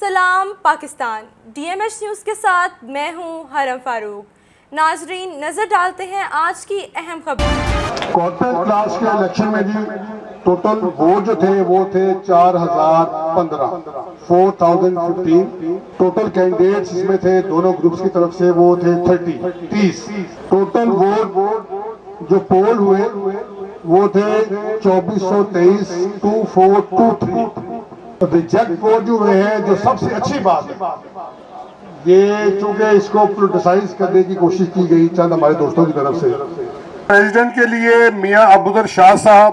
सलाम Pakistan, DMH news के साथ मैं हूं हरम फारूक। नाजरीन, नजर डालते हैं आज की अहम खबर। कॉर्पोरेट क्लास के इलेक्शन में जी टोटल वोट जो थे वो थे 4015 4015। टोटल कैंडिडेट्स इसमें थे दोनों ग्रुप्स की तरफ से वो थे 30। टोटल वोट जो पोल हुए वो थे 2423 2423। रिजेक्ट वोट जो हुए हैं, जो सबसे अच्छी बात है, ये चूंकि इसको पोलिटिसाइज करने की कोशिश की गई चंद हमारे दोस्तों की तरफ से। प्रेसिडेंट के लिए मियां अबूजर शाह साहब,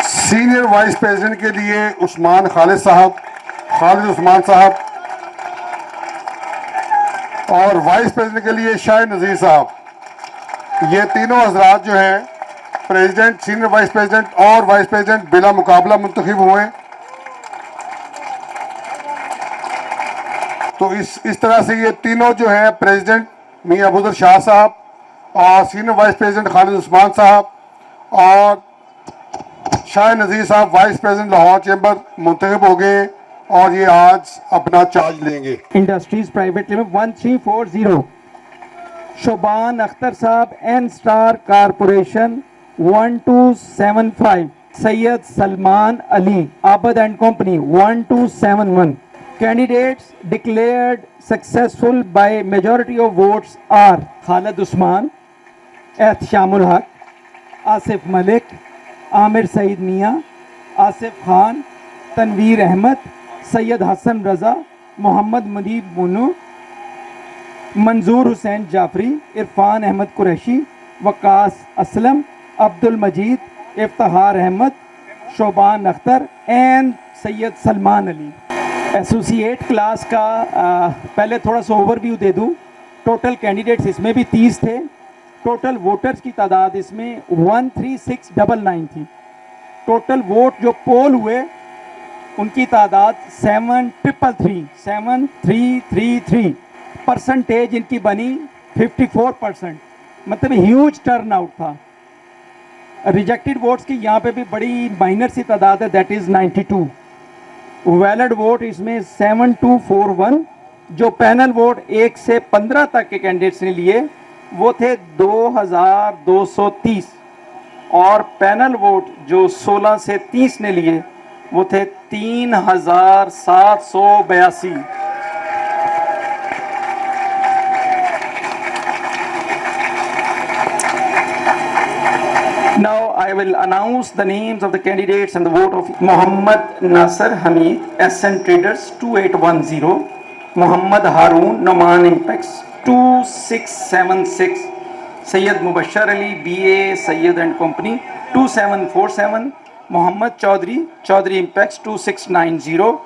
सीनियर वाइस प्रेसिडेंट के लिए उस्मान खालिद साहब, खालिद उस्मान साहब, और वाइस प्रेसिडेंट के लिए शाहिद नजीर साहब। ये तीनों हजरात जो हैं प्रेसिडेंट, सीनियर वाइस प्रेसिडेंट और वाइस प्रेसिडेंट बिला मुकाबला मुंतखब हुए। तो इस तरह से ये तीनों जो हैं प्रेसिडेंट मियां अबूजर शाह साहब और senior vice president Khalid Usman साहब और शाहिद नजीर साहब वाइस प्रेसिडेंट लाहौर चैम्बर मुंतखब हो गए और ये आज अपना चार्ज लेंगे। Industries private limited 1340। Shoban Akhtar साहब N star corporation 1275। Syed Salman Ali Abad and company 1271। Candidates declared successful by majority of votes are Khalid Usman, Ehtishamul Haq, Asif Malik, Amir Saeed Mia, Asif Khan, Tanveer Ahmed, Sayyid Hassan Raza, Muhammad Muneeb Munu, Manzoor Hussain Jafri, Irfan Ahmed Qureshi, Waqas Aslam, Abdul Majid, Iftihar Ahmed, Shoban Akhtar and Sayyid Salman Ali। Associate class का पहले थोड़ा सा overview दे दूं। Total candidates इसमें भी 30 थे। Total voters की तादाद इसमें 13699 थी। टोटल वोट जो पोल हुए उनकी तादाद 7333। परसेंटेज इनकी बनी 54%, मतलब ह्यूज टर्न आउट था। रिजेक्टेड वोट्स की यहाँ पे भी बड़ी माइनर सी तादाद है, दैट इज़ 92। वैलिड वोट इसमें 7241। जो पैनल वोट 1 से 15 तक के कैंडिडेट्स ने लिए वो थे 2230 और पैनल वोट जो 16 से 30 ने लिए वो थे 3782। Now I will announce the names of the candidates and the vote of Muhammad Nasir Hamid, SN Traders 2810, Muhammad Haroon, Noman Impex 2676, Sayyid Mubashshar Ali, BA Sayyid and Company 2747, Muhammad Chaudhry, Chaudhry Impex 2690,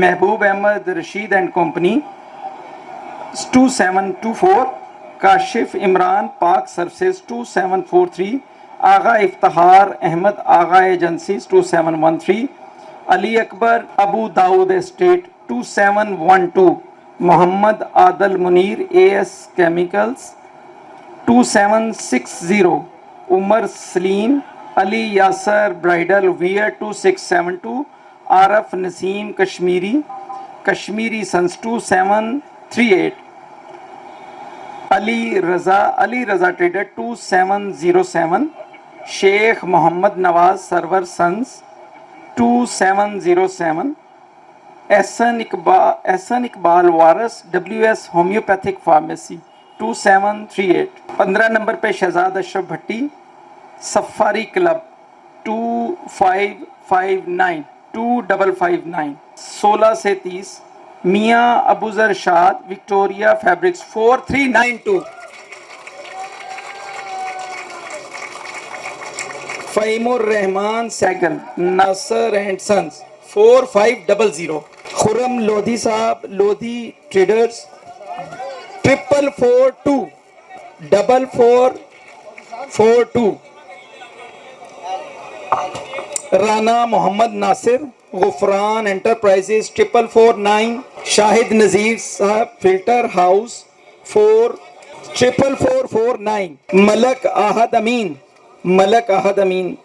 Mehboob Ahmed Rashid and Company 2724, Kashif Imran Park Services 2743, Agha Iftikhar Ahmed Agha agencies 2713, Ali Akbar Abu Daud estate 2712, Mohammad Adal Munir AS chemicals 2760, Umar Salim Ali Yasir bridal wear 2672, Arif Naseem Kashmiri sons 2738, Ali Raza trader 2707, Sheikh Mohammad Nawaz Sarwar sons 2707, Ehsan Iqbal Waris WS homeopathic pharmacy 2738। 15 number पे Shahzad Ashraf Bhatti safari club 2559। 16 से 30 Mian Abuzar Shad Victoria fabrics 4392। फ़हीमुर Rahman Saigal Nasir and sons 4500। Khurram Lodhi साहब Lodhi traders 4442। Rana Mohammad Nasir Gufran enterprises 4449। Shahid Nazir साहब filter house 4449। Malik Ahad Amin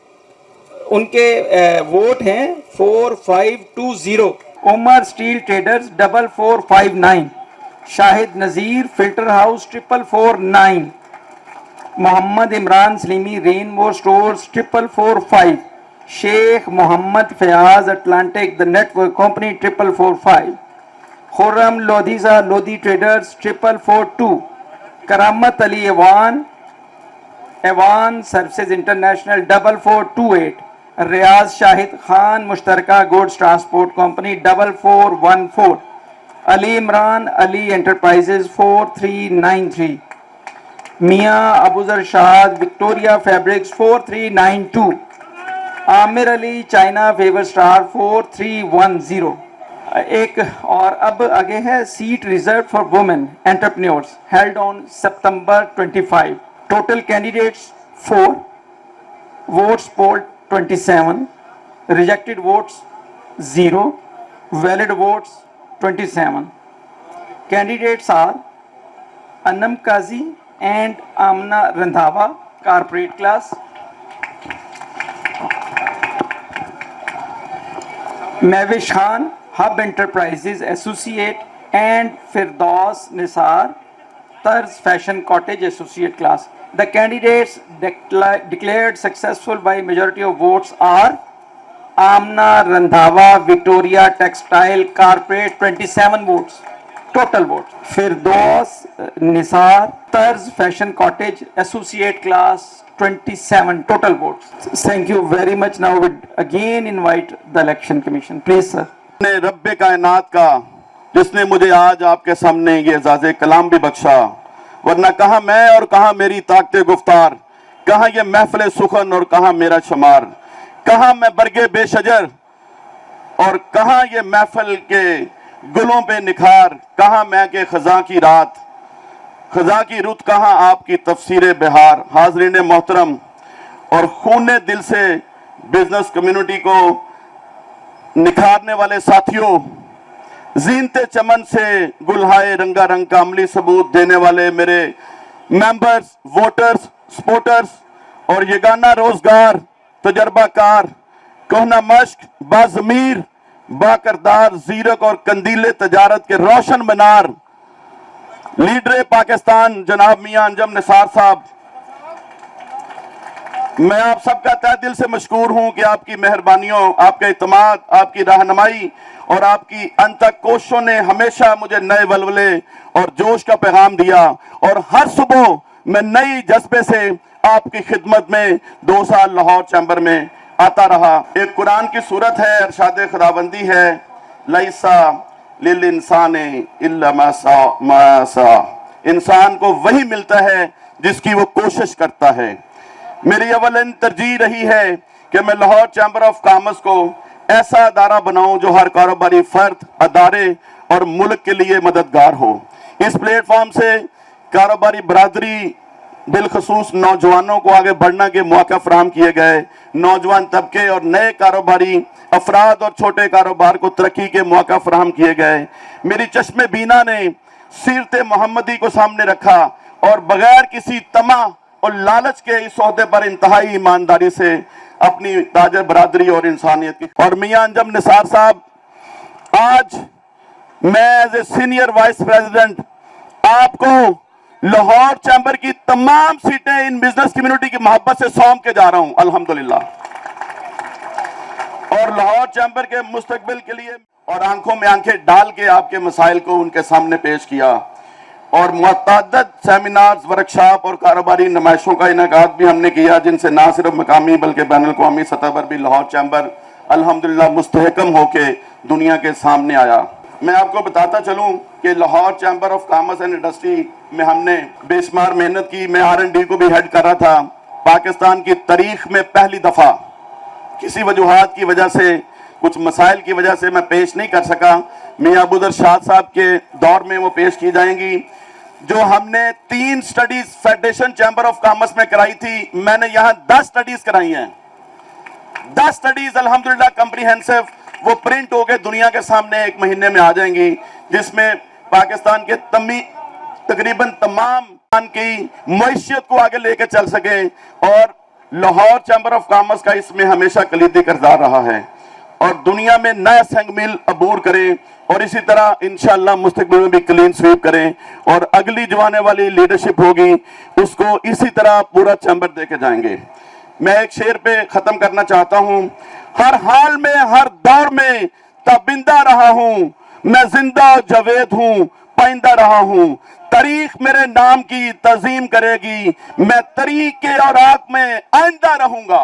उनके vote हैं 4520। Umar steel traders 4459, Shahid Nazir filter house 4449, Mohammad Imran Salimi rainbow stores 4445, Sheikh Mohammad Fayyaz Atlantic the network company 4445, Khurram लोधीजा Lodhi traders 4442, Karamat Ali Aiwan services international 4428, Riaz Shahid Khan मुश्तरका goods transport company 4414, Ali Imran Ali enterprises 4393, मियां Abuzar Shad Victoria fabrics 4392, Aamir Ali China favour star 4310। एक और अब आगे है seat reserve for women entrepreneurs held on September 25। Total candidates 4, votes polled 27, rejected votes 0, valid votes 27. Candidates are Anam Kazi and Amna Randhawa, corporate class. Mavish Khan, Hub Enterprises Associate, and Firdaus Nisar, Tarz Fashion Cottage Associate class. The candidates declared successful by majority of votes are Amna Randhawa Victoria Textile Corporate 27 votes, total votes. Firdaus Nisar Tarz Fashion Cottage Associate class 27 total votes. Thank you very much. Now we again invite the election commission. Please sir. रब्बे कायनात का जिसने मुझे आज आपके सामने ये एजाज़े कलाम भी बख्शा, वरना कहाँ मैं और कहाँ मेरी ताकते गुफ्तार, कहाँ ये महफिल सुखन और कहाँ मेरा शुमार, कहाँ मैं बरगे बेशजर और कहाँ ये महफिल के गुलों पे निखार, कहाँ मैं के खजा की रात, खजा की रुत, कहाँ आपकी तफसीर बिहार। हाज़रीन मोहतरम और खूने दिल से बिजनेस कम्युनिटी को निखारने वाले साथियों, जीनते चमन से गुलहाए रंगारंग का अमली सबूत देने वाले मेरे मेंबर्स, वोटर्स, सपोर्टर्स और यगाना रोजगार तजर्बाकार, कोहना मश्क, बाज़मीर, बाकरदार, जीरक और कंदीले तजारत के रोशन मीनार, लीडर पाकिस्तान जनाब मियां अंजम निसार साहब, मैं आप सबका तहे दिल से मशकूर हूं कि आपकी मेहरबानियों, आपके इत्मीनान, आपकी रहनुमाई और आपकी अनथक कोशिशों ने हमेशा मुझे नए वलवले और जोश का पैगाम दिया और हर सुबह मैं नई जज्बे से आपकी खिदमत में 2 साल लाहौर चैम्बर में आता रहा। एक कुरान की सूरत है, इरशाद खुदाबंदी है, लैसा लिल इंसान इल्ला मा सा, इंसान को वही मिलता है जिसकी वो कोशिश करता है। मेरी अवलन तरजीह रही है कि मैं लाहौर चैम्बर ऑफ कॉमर्स को ऐसा अदारा बनाऊं जो हर कारोबारी फर्द, अदारे और मुल्क के लिए मददगार हो। इस प्लेटफॉर्म से कारोबारी बरादरी बिलखसूस नौजवानों को आगे बढ़ने के मौका फराहम किए गए, नौजवान तबके और नए कारोबारी अफराद और छोटे कारोबार को तरक्की के मौका फराहम किए गए। मेरी चश्मे बीना ने सीरत मोहम्मदी को सामने रखा और बगैर किसी तमा और लालच के इस ओहदे पर इंतहाई ईमानदारी से अपनी ताजर बरादरी और इंसानियत की। और मियां अंजम निसार साहब, आज मैं as a senior vice president आपको लाहौर चैम्बर की तमाम सीटें इन बिजनेस कम्युनिटी की मोहब्बत से सौंप के जा रहा हूं अल्हम्दुलिल्लाह, और लाहौर चैम्बर के मुस्तकबिल के लिए और आंखों में आंखें डाल के आपके मसाइल को उनके सामने पेश किया और मुतअद्दिद सेमिनार्स, वर्कशॉप और कारोबारी नुमाइशों का इनेकाद भी हमने किया, जिनसे ना सिर्फ मकामी बल्कि बैनुल अक़वामी सतह पर भी लाहौर चैम्बर अल्हम्दुलिल्लाह मुस्तहकम होके दुनिया के सामने आया। मैं आपको बताता चलूं कि Lahore chamber of commerce and industry में हमने बेशुमार मेहनत की। मैं R&D को भी हेड कर रहा था। पाकिस्तान की तारीख में पहली दफा किसी वजूहात की वजह से, कुछ मसाइल की वजह से मैं पेश नहीं कर सका। मियां अबूजर शाद साहब के दौर में वो पेश की जाएंगी। जो हमने 3 studies federation chamber of commerce में कराई थी, मैंने यहाँ 10 स्टडीज कराई हैं। 10 स्टडीज अल्हम्दुलिल्लाह कम्प्रीहेंसिव, वो प्रिंट हो गए, दुनिया के सामने 1 महीने में आ जाएंगी, जिसमें पाकिस्तान के तकरीबन तमाम की मैशियत को आगे लेके चल सके और लाहौर चैम्बर ऑफ कॉमर्स का इसमें हमेशा कलीदी किरदार रहा है और दुनिया में नया संग मिल अबूर करें और इसी तरह इंशाअल्लाह मुस्तकबिल में भी क्लीन स्वीप करें और अगली जो आने वाली लीडरशिप होगी उसको इसी तरह पूरा चैम्बर देके जाएंगे। मैं एक शेर पे खत्म करना चाहता हूं, हर हाल में हर दौर में तबिंदा रहा हूं, मैं जिंदा जवेद हूं, पाइंदा रहा हूं, तारीख मेरे नाम की तज़ीम करेगी, मैं तरीक के और आग में आइंदा रहूंगा।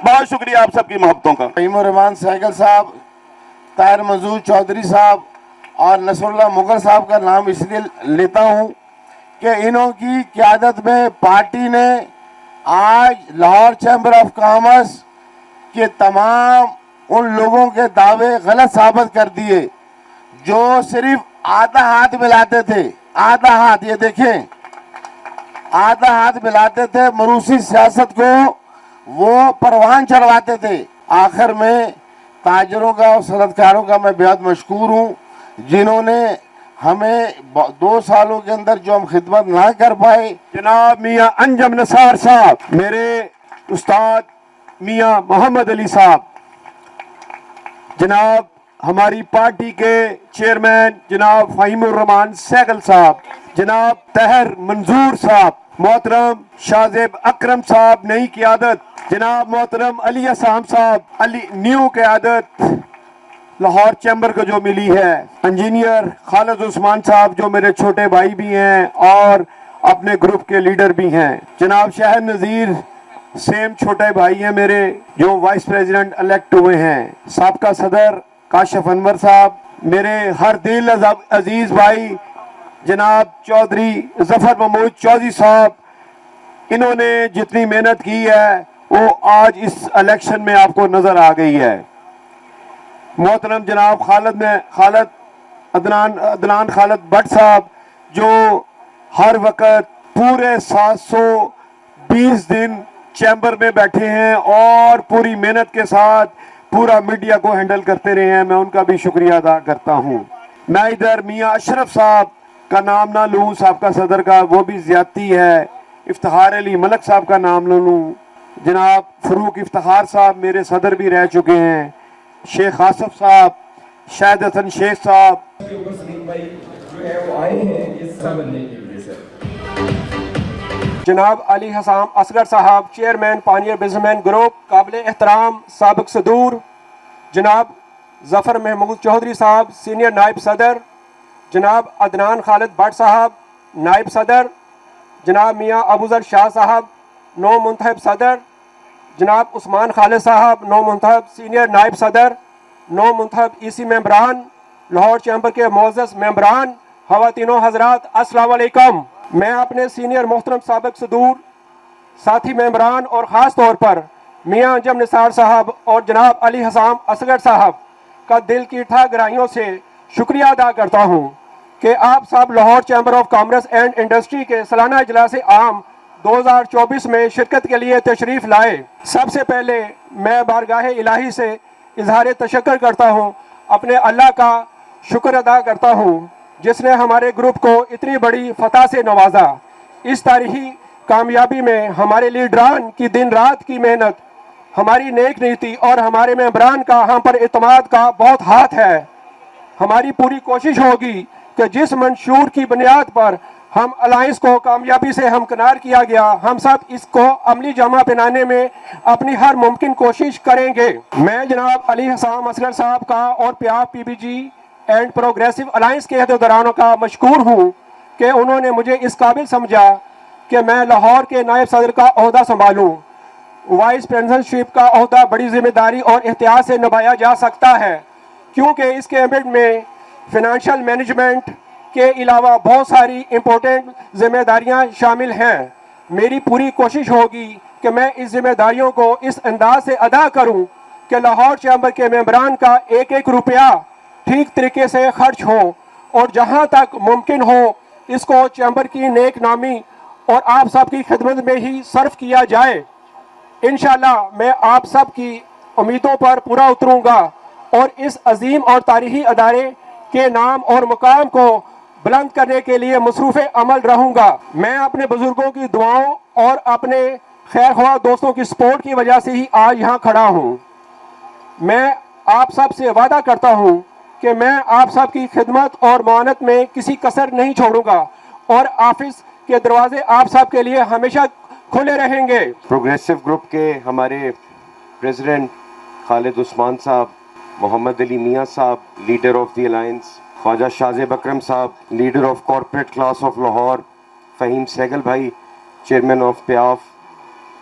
बहुत शुक्रिया आप सबकी मोहब्बतों का। फ़हीमुर रहमान सहगल साहब, ताहिर मंजूर चौधरी साहब और नसरुल्लाह मुगल साहब का नाम इसलिए लेता हूं कि इन्हों की क़यादत में पार्टी ने आज लाहौर चैम्बर ऑफ कॉमर्स के तमाम उन लोगों के दावे गलत साबित कर दिए जो सिर्फ आधा हाथ मिलाते थे। आधा हाथ, ये देखें, आधा हाथ मिलाते थे, मरूसी सियासत को वो परवान चढ़वाते थे। आखिर में ताजरों का और सनतकारों का मैं बेहद मशकूर हूँ जिन्होंने हमें 2 सालों के अंदर जो हम खिदमत ना कर पाए। जनाब मियां अंजम नसार साहब, मेरे उस्ताद मियां मोहम्मद अली साहब, जनाब हमारी पार्टी के चेयरमैन जनाब फ़हीमुर रहमान सहगल साहब, जनाब ताहिर मंजूर साहब, मोहतरम शाहजेब अकरम साहब नई क़यादत, जनाब मोहतरम अली असाम साहब, अली न्यू क़यादत लाहौर चैम्बर को जो मिली है, इंजीनियर खालिद उस्मान साहब जो मेरे छोटे भाई भी हैं और अपने ग्रुप के लीडर भी हैं, जनाब शाह नज़ीर सेम छोटे भाई हैं मेरे जो वाइस प्रेसिडेंट इलेक्ट हुए हैं, साबका सदर काशिफ अनवर साहब, मेरे हर दिल अजीज भाई जनाब चौधरी जफर महमूद चौधरी साहब, इन्होंने जितनी मेहनत की है वो आज इस इलेक्शन में आपको नजर आ गई है। मोहतरम जनाब खालिद अदनान खालिद भट्ट साहब जो हर वक्त पूरे 720 दिन चैम्बर में बैठे हैं और पूरी मेहनत के साथ पूरा मीडिया को हैंडल करते रहे हैं, मैं उनका भी शुक्रिया अदा करता हूं। मैं इधर मियां अशरफ साहब का नाम ना लूं, साहब सदर का, वो भी ज्यादती है। इफ्तिखार अली मलक साहब का नाम ना लूं, जनाब फरूक इफ्तिखार साहब मेरे सदर भी रह चुके हैं, शेख आसफ साहब, शाहिद हसन शेख साहब, जनाब अली हसाम असगर साहब चेयरमैन पानियर बिजनेसमैन ग्रुप, काबिल एहतराम साबिक सदूर, जनाब जफ़र महमूद चौधरी साहब सीनियर नायब सदर, जनाब अदनान खालिद भट्ट साहब नायब सदर, जनाब मियाँ अबूजर शाह साहब नौ मुंतखब सदर, जनाब उस्मान खालिद साहब नौ मुंतखब सीनियर नायब सदर, नौ मुंतखब ईसी मेंबरान, लाहौर चैम्बर के मोअज़्ज़ज़ मेंबरान, ख़वातीनो हज़रात अस्सलाम वालेकुम। मैं अपने सीनियर मोहतरम साबिक सदूर साथी मेंबरान और ख़ास तौर पर मियाँ अंजम निसार साहब और जनाब अली हसाम असगर साहब का दिल की ठा गहराइयों से शुक्रिया अदा करता हूँ कि आप सब Lahore chamber of commerce and industry के सालाना इजलास आम 2024 में शिरकत के लिए तशरीफ़ लाए। सबसे पहले मैं बारगाह इलाही से इजहार तशक्कुर करता हूँ, अपने अल्लाह का शुक्र अदा करता हूँ जिसने हमारे ग्रुप को इतनी बड़ी फतह से नवाजा। इस तारीखी कामयाबी में हमारे लीडरान की दिन रात की मेहनत, हमारी नेक नीति और हमारे मेंबरान का हम पर इत्मीनान का बहुत हाथ है। हमारी पूरी कोशिश होगी कि जिस मंशूर की बुनियाद पर हम अलायंस को कामयाबी से हमकिनार किया गया, हम सब इसको अमली जमा पहनाने में अपनी हर मुमकिन कोशिश करेंगे। मैं जनाब अली हसाम असगर साहब का और प्यार PBG एंड प्रोग्रेसिव अलायंस के अहदेदारों का मशकूर हूँ कि उन्होंने मुझे इस काबिल समझा कि मैं लाहौर के नायब सदर का ओहदा संभालूँ। वाइस प्रेसिडेंटशिप का ओहदा बड़ी जिम्मेदारी और एहतियात से निभाया जा सकता है क्योंकि इस कैबिनेट में फिनंशियल मैनेजमेंट के अलावा बहुत सारी इम्पोर्टेंट जिम्मेदारियां शामिल हैं। मेरी पूरी कोशिश होगी कि मैं इस जिम्मेदारियों को इस अंदाज से अदा करूं कि लाहौर चैम्बर के मेंबरान का एक एक रुपया ठीक तरीके से खर्च हो और जहां तक मुमकिन हो इसको चैम्बर की नेक नामी और आप सब की खिदमत में ही सर्व किया जाए। इंशाल्लाह मैं आप सब की उम्मीदों पर पूरा उतरूंगा और इस अजीम और तारीखी अदारे के नाम और मुकाम को बुलंद करने के लिए मसरूफ़ अमल रहूंगा। मैं अपने बुजुर्गों की दुआओं और अपने खैर ख्वाह दोस्तों की सपोर्ट की वजह से ही आज यहाँ खड़ा हूँ। मैं आप सब से वादा करता हूँ कि मैं आप सब की खिदमत और मानत में किसी कसर नहीं छोड़ूंगा और ऑफिस के दरवाजे आप सब के लिए हमेशा खुले रहेंगे। प्रोग्रेसिव ग्रुप के हमारे प्रेसिडेंट खालिद उस्मान साहब, मोहम्मद अली मियाँ साहब, leader of the alliance, Khwaja Shahzeb Akram साहब, leader of corporate class of Lahore, Fahim Sehgal भाई, chairman of PIAF,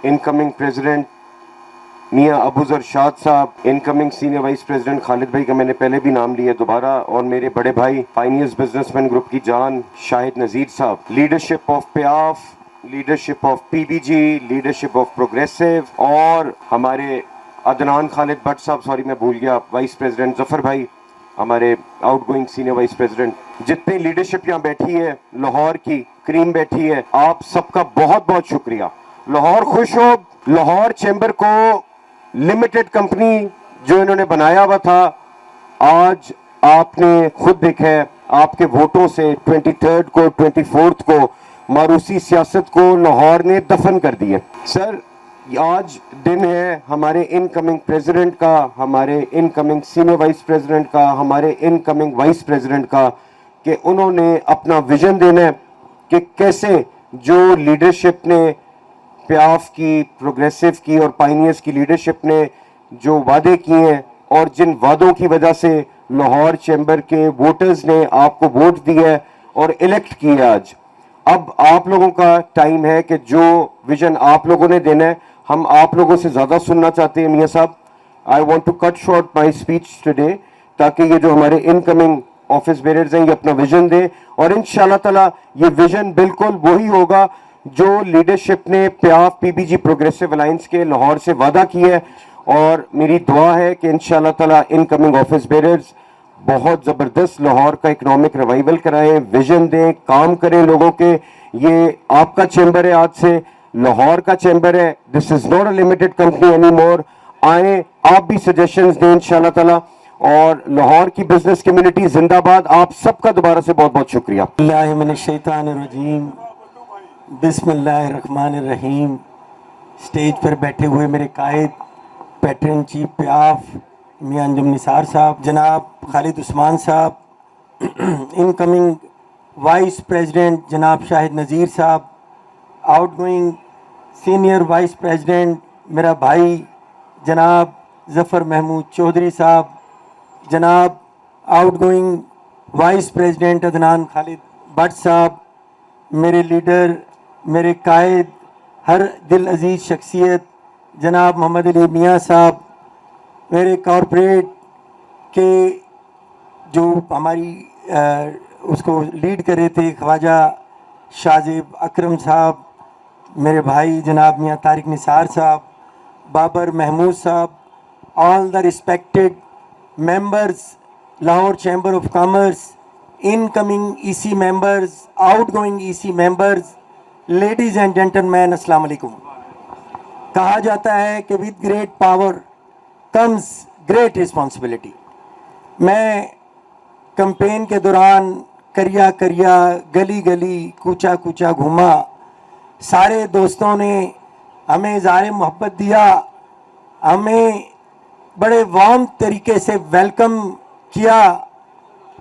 incoming president Mian Abuzar Shad साहब, incoming senior vice president Khalid भाई का मैंने पहले भी नाम लिया दोबारा, और मेरे बड़े भाई पायनियर्स बिजनेसमैन ग्रुप की जान शाहिद नज़ीर साहब, leadership of PIAF, leadership of PBG, leadership of progressive, और हमारे अदनान खालिद भट्ट साहब, सॉरी मैं भूल गया, वाइस प्रेसिडेंट जफर भाई, हमारे आउटगोइंग सीनियर वाइस प्रेसिडेंट, जितनी लीडरशिप यहाँ बैठी है, लाहौर की क्रीम बैठी है, आप सबका बहुत बहुत शुक्रिया। लाहौर खुश हो। लाहौर चैम्बर को लिमिटेड कंपनी जो इन्होंने बनाया हुआ था, आज आपने खुद देखा है, आपके वोटों से 23 को 24 को मारूसी सियासत को लाहौर ने दफन कर दिया। सर आज दिन है हमारे इनकमिंग प्रेसिडेंट का, हमारे इनकमिंग सीनियर वाइस प्रेसिडेंट का, हमारे इनकमिंग वाइस प्रेसिडेंट का, कि उन्होंने अपना विजन देना है कि कैसे जो लीडरशिप ने प्याफ की, प्रोग्रेसिव की और पायनियर्स की लीडरशिप ने जो वादे किए हैं और जिन वादों की वजह से लाहौर चैम्बर के वोटर्स ने आपको वोट दिया है और इलेक्ट किया, आज अब आप लोगों का टाइम है कि जो विजन आप लोगों ने देना है, हम आप लोगों से ज़्यादा सुनना चाहते हैं। मियाँ साहब, I want to cut short my speech today, ताकि ये जो हमारे इनकमिंग ऑफिस बेरर्स हैं ये अपना विजन दें, और इंशाल्लाह ताला ये विजन बिल्कुल वही होगा जो लीडरशिप ने प्याफ पीबीजी प्रोग्रेसिव अलायंस के लाहौर से वादा किया है। और मेरी दुआ है कि इंशाल्लाह ताला इनकमिंग ऑफिस बेरर्स बहुत ज़बरदस्त लाहौर का इकोनॉमिक रिवाइवल कराएं, विजन दें, काम करें लोगों के। ये आपका चैम्बर है, आज से लाहौर का चैम्बर है, this is not a limited company any more. आए, आप भी सजेशंस दें इंशाल्लाह ताला, और लाहौर की बिजनेस कम्युनिटी जिंदाबाद। आप सबका दोबारा से बहुत बहुत शुक्रिया। बिस्मिल्लाहिर्रहमानिर्रहीम। स्टेज पर बैठे हुए मेरे कायद पैटर्न चीफ प्याफ मियां अंजुम निसार साहब, जनाब खालिद उस्मान साहब, इनकमिंग वाइस प्रेसिडेंट जनाब शाहिद नज़ीर साहब, आउटगोइंग सीनियर वाइस प्रेसिडेंट मेरा भाई जनाब ज़फ़र महमूद चौधरी साहब, जनाब outgoing vice president Adnan Khalid Bhatt साहब, मेरे लीडर, मेरे कायद, हर दिल अजीज़ शख्सियत जनाब मोहम्मद अली मियाँ साहब, मेरे कॉरपोरेट के जो हमारी उसको लीड कर रहे थे ख्वाजा शाज़ेब अकरम साहब, मेरे भाई जनाब मियाँ तारिक निसार साहब, बाबर महमूद साहब, all the respected members, Lahore Chamber of Commerce, incoming EC members, outgoing EC members, ladies and gentlemen, अस्सलाम वालेकुम। कहा जाता है कि with great power comes great responsibility। मैं कैंपेन के दौरान करिया करिया, गली गली, कूचा कूचा घूमा, सारे दोस्तों ने हमें इज़हार मोहब्बत दिया, हमें बड़े वार्म तरीके से वेलकम किया,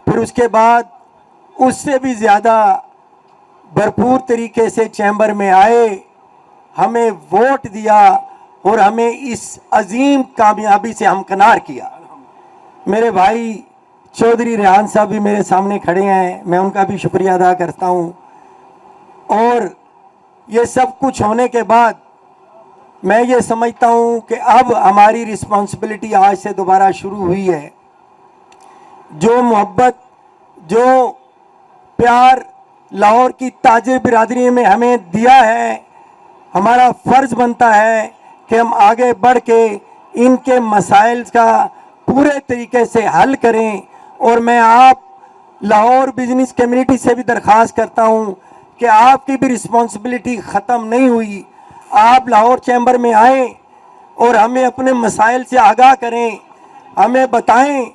फिर उसके बाद उससे भी ज़्यादा भरपूर तरीके से चैम्बर में आए, हमें वोट दिया और हमें इस अजीम कामयाबी से हमकनार किया। मेरे भाई चौधरी रेहान साहब भी मेरे सामने खड़े हैं, मैं उनका भी शुक्रिया अदा करता हूँ। और ये सब कुछ होने के बाद मैं ये समझता हूँ कि अब हमारी रिस्पॉन्सिबिलिटी आज से दोबारा शुरू हुई है। जो मोहब्बत, जो प्यार लाहौर की ताजिर बिरादरी में हमें दिया है, हमारा फ़र्ज़ बनता है कि हम आगे बढ़ के इनके मसाइल का पूरे तरीके से हल करें। और मैं आप लाहौर बिजनेस कम्युनिटी से भी दरख्वास्त करता हूँ कि आपकी भी रिस्पॉन्सिबिलिटी ख़त्म नहीं हुई। आप लाहौर चैम्बर में आएँ और हमें अपने मसाइल से आगाह करें, हमें बताएं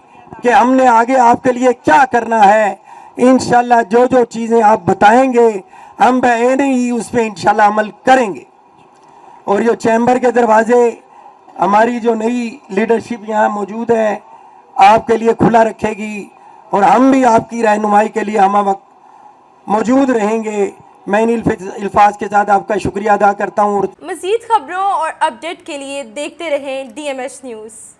कि हमने आगे आपके लिए क्या करना है। इंशाल्लाह जो जो चीज़ें आप बताएंगे हम बहने ही उस पर इंशाल्लाह अमल करेंगे। और ये चैम्बर के दरवाजे हमारी जो नई लीडरशिप यहाँ मौजूद है आपके लिए खुला रखेगी और हम भी आपकी रहनुमाई के लिए हम वक्त मौजूद रहेंगे। मैं इन अल्फाज के साथ आपका शुक्रिया अदा करता हूँ। मज़ीद खबरों और अपडेट के लिए देखते रहें DMH न्यूज़।